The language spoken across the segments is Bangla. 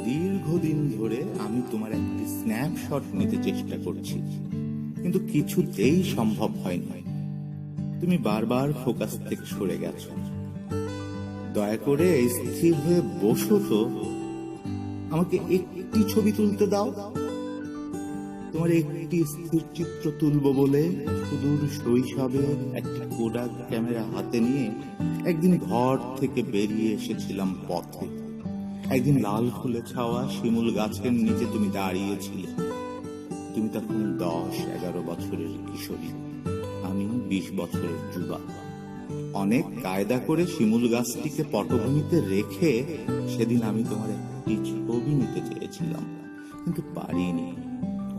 দীর্ঘদিন ধরে আমি তোমার একটি স্ন্যাপশট নিতে চেষ্টা করছি, কিন্তু কিছুতেই সম্ভব হয়নি। তুমি বারবার ফোকাস থেকে সরে গেছো। দয়া করে স্থির হয়ে বসো তো, আমাকে একটি ছবি তুলতে দাও। তোমার একটি স্থির চিত্র তুলবো বলে সুদূর শৈশবে একটি কোডাক ক্যামেরা হাতে নিয়ে একদিন ঘর থেকে বেরিয়ে এসেছিলাম পথে। একদিন লাল ফুলে ছাওয়া শিমুল গাছের নিচে তুমি দাঁড়িয়েছিলে। তুমি তখন 10-11 বছরের কিশোরী, আমি 20 বছরের যুবক। অনেক কায়দা করে শিমুল গাছটিকে পটভূমিতে রেখে সেদিন আমি তোমার একটি ছবি নিতে চেয়েছিলাম, কিন্তু পারিনি।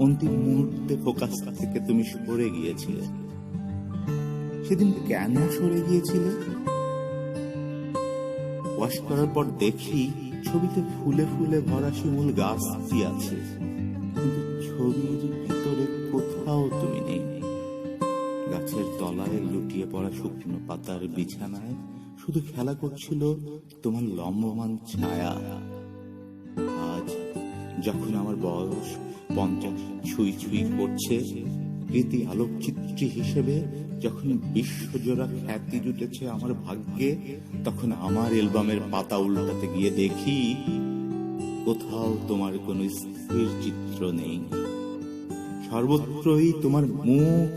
অন্তিম মুহূর্তে ফোকাস থেকে তুমি সরে গিয়েছিলে। সেদিন কেন সরে গিয়েছিলে? ওয়াশ করার পর দেখি ছবিতে ফুলে ফুলে ভরা শিমুল গাছটি আছে, কিন্তু ছবির ভিতরে কোথাও তুমি নেই। গাছের তলায় লুটিয়ে পড়া শুকনো পাতার বিছানায় শুধু খেলা করছিল তোমার লম্বমান ছায়া। আজ যখন আমার বয়স 50 ছুঁই ছুঁই করছে, কৃতি আলোকচিত্রী হিসেবে যখন বিশ্বজোড়া খ্যাতি জুটেছে আমার ভাগ্যে, তখন আমার অ্যালবামের পাতা উল্টাতে গিয়ে দেখি কোথাও তোমার কোনো স্থির চিত্র নেই। সর্বত্রই তোমার মুখ